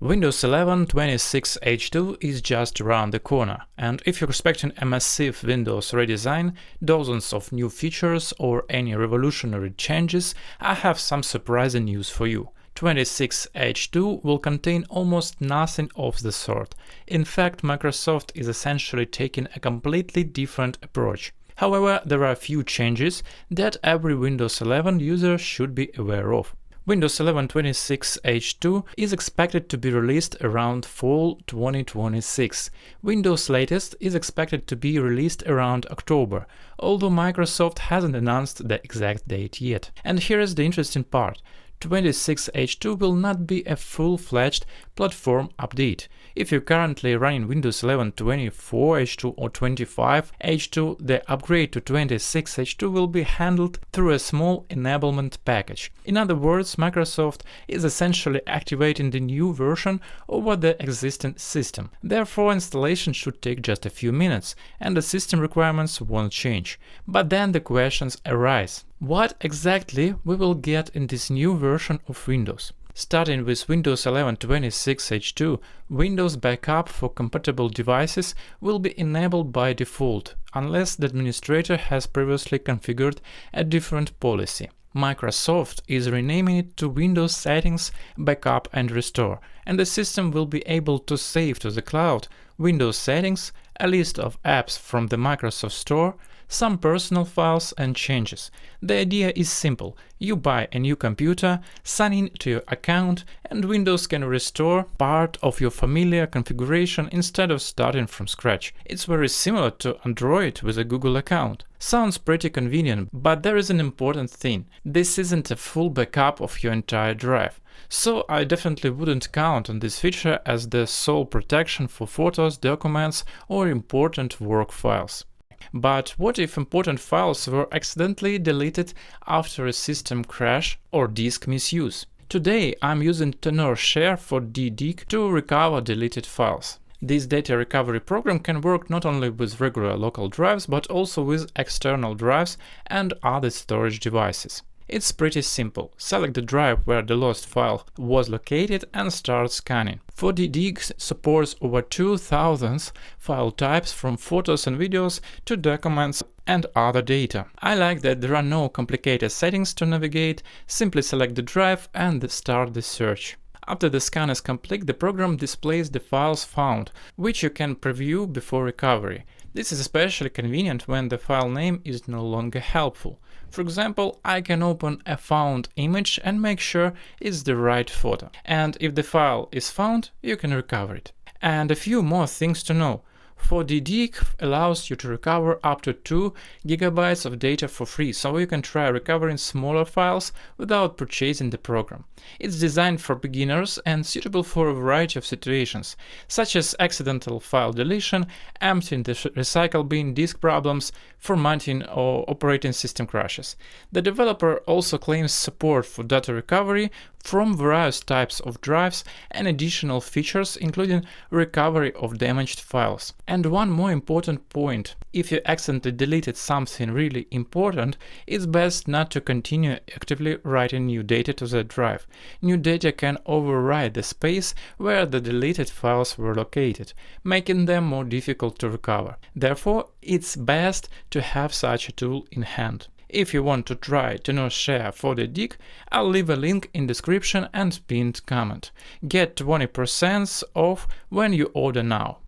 Windows 11 26H2 is just around the corner, and if you're expecting a massive Windows redesign, dozens of new features or any revolutionary changes, I have some surprising news for you. 26H2 will contain almost nothing of the sort. In fact, Microsoft is essentially taking a completely different approach. However, there are a few changes that every Windows 11 user should be aware of. Windows 11 26H2 is expected to be released around fall 2026. Windows latest is expected to be released around October, although Microsoft hasn't announced the exact date yet. And here is the interesting part. 26H2 will not be a full-fledged platform update. If you're currently running Windows 11 24H2 or 25H2, the upgrade to 26H2 will be handled through a small enablement package. In other words, Microsoft is essentially activating the new version over the existing system. Therefore, installation should take just a few minutes, and the system requirements won't change. But then the questions arise. What exactly we will get in this new version of Windows? Starting with Windows 11 26H2, Windows backup for compatible devices will be enabled by default, unless the administrator has previously configured a different policy. Microsoft is renaming it to Windows Settings Backup and Restore, and the system will be able to save to the cloud Windows Settings, a list of apps from the Microsoft Store, some personal files and changes. The idea is simple. You buy a new computer, sign in to your account, and Windows can restore part of your familiar configuration instead of starting from scratch. It's very similar to Android with a Google account. Sounds pretty convenient, but there is an important thing. This isn't a full backup of your entire drive. So I definitely wouldn't count on this feature as the sole protection for photos, documents, or important work files. But what if important files were accidentally deleted after a system crash or disk misuse? Today I'm using Share for DDIG to recover deleted files. This data recovery program can work not only with regular local drives but also with external drives and other storage devices. It's pretty simple. Select the drive where the lost file was located and start scanning. 4DDIG supports over 2000 file types from photos and videos to documents and other data. I like that there are no complicated settings to navigate, simply select the drive and start the search. After the scan is complete, the program displays the files found, which you can preview before recovery. This is especially convenient when the file name is no longer helpful. For example, I can open a found image and make sure it's the right photo. And if the file is found, you can recover it. And a few more things to know. 4DDIG allows you to recover up to 2 GB of data for free, so you can try recovering smaller files without purchasing the program. It's designed for beginners and suitable for a variety of situations, such as accidental file deletion, emptying the recycle bin, disk problems, formatting, or operating system crashes. The developer also claims support for data recovery from various types of drives and additional features, including recovery of damaged files. And one more important point: if you accidentally deleted something really important, it's best not to continue actively writing new data to the drive. New data can override the space where the deleted files were located, making them more difficult to recover. Therefore, it's best to have such a tool in hand. If you want to try Share for DDIG, I'll leave a link in description and pinned comment. Get 20% off when you order now.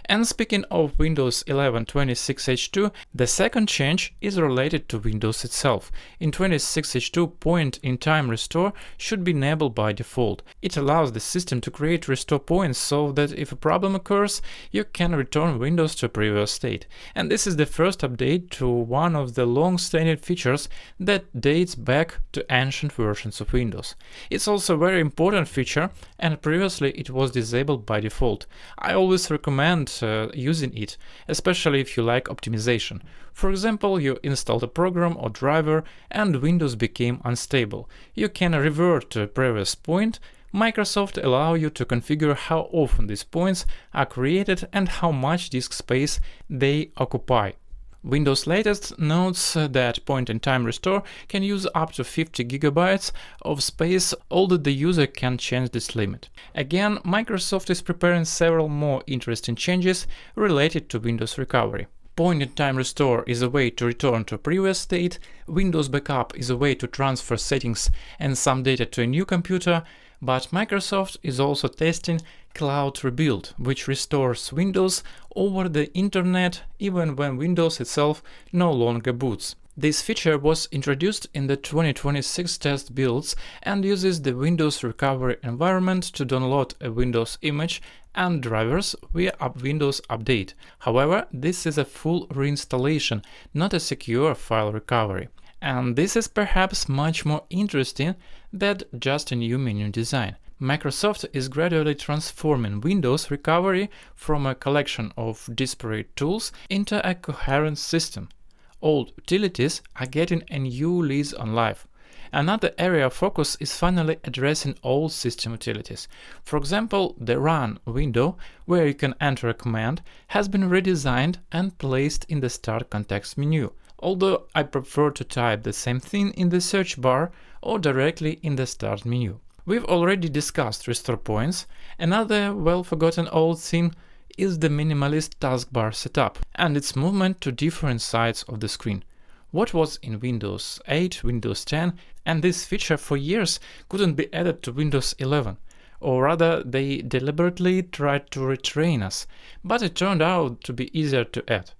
And speaking of Windows 11 26H2, the second change is related to Windows itself. In 26H2, point-in-time restore should be enabled by default. It allows the system to create restore points so that if a problem occurs, you can return Windows to a previous state. And this is the first update to one of the long-standing features that dates back to ancient versions of Windows. It's also a very important feature, and previously it was disabled by default. I always recommend using it, especially if you like optimization. For example, you installed a program or driver and Windows became unstable. You can revert to a previous point. Microsoft allows you to configure how often these points are created and how much disk space they occupy. Windows latest notes that point-in-time restore can use up to 50 GB of space, although the user can change this limit. Again, Microsoft is preparing several more interesting changes related to Windows recovery. Point-in-time restore is a way to return to a previous state, Windows backup is a way to transfer settings and some data to a new computer, but Microsoft is also testing Cloud Rebuild, which restores Windows over the internet even when Windows itself no longer boots. This feature was introduced in the 2026 test builds and uses the Windows recovery environment to download a Windows image and drivers via a Windows update. However, this is a full reinstallation, not a secure file recovery. And this is perhaps much more interesting than just a new menu design. Microsoft is gradually transforming Windows recovery from a collection of disparate tools into a coherent system. Old utilities are getting a new lease on life. Another area of focus is finally addressing all system utilities. For example, the Run window, where you can enter a command, has been redesigned and placed in the Start context menu, although I prefer to type the same thing in the search bar or directly in the Start menu. We've already discussed restore points. Another well-forgotten old thing is the minimalist taskbar setup and its movement to different sides of the screen. What was in Windows 8, Windows 10, and this feature for years couldn't be added to Windows 11, or rather they deliberately tried to retrain us, but it turned out to be easier to add.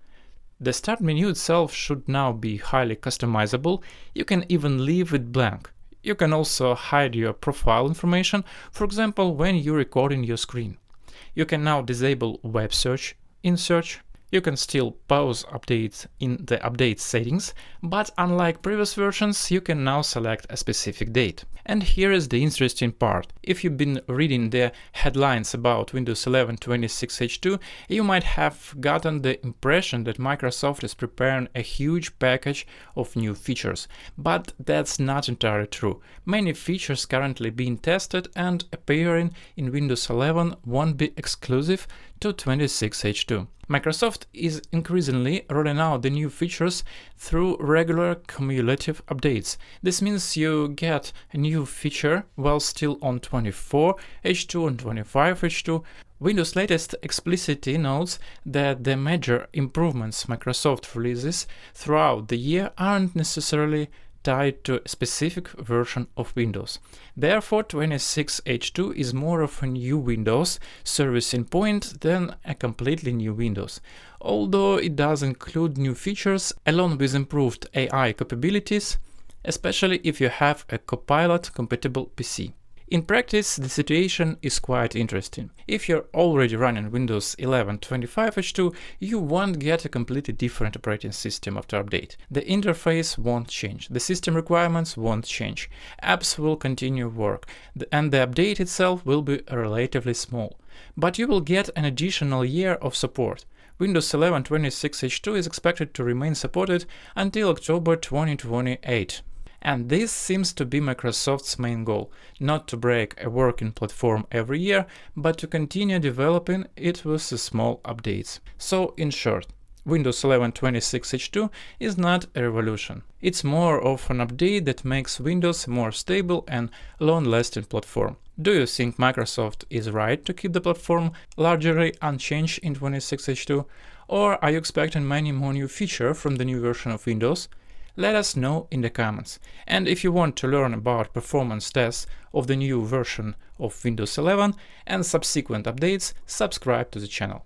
The Start menu itself should now be highly customizable. You can even leave it blank. You can also hide your profile information, for example, when you're recording your screen. You can now disable web search in search. You can still pause updates in the update settings, but unlike previous versions, you can now select a specific date. And here is the interesting part. If you've been reading the headlines about Windows 11 26H2, you might have gotten the impression that Microsoft is preparing a huge package of new features. But that's not entirely true. Many features currently being tested and appearing in Windows 11 won't be exclusive to 26H2. Microsoft is increasingly rolling out the new features through regular cumulative updates. This means you get a new feature while still on 24H2 and 25H2. Windows latest explicitly notes that the major improvements Microsoft releases throughout the year aren't necessarily tied to a specific version of Windows. Therefore, 26H2 is more of a new Windows servicing point than a completely new Windows, although it does include new features along with improved AI capabilities, especially if you have a Copilot-compatible PC. In practice, the situation is quite interesting. If you're already running Windows 11 25H2, you won't get a completely different operating system after update. The interface won't change, the system requirements won't change, apps will continue work, and the update itself will be relatively small. But you will get an additional year of support. Windows 11 26H2 is expected to remain supported until October 2028. And this seems to be Microsoft's main goal, not to break a working platform every year, but to continue developing it with small updates. So, in short, Windows 11 26H2 is not a revolution. It's more of an update that makes Windows a more stable and long-lasting platform. Do you think Microsoft is right to keep the platform largely unchanged in 26H2? Or are you expecting many more new features from the new version of Windows? Let us know in the comments. And if you want to learn about performance tests of the new version of Windows 11 and subsequent updates, subscribe to the channel.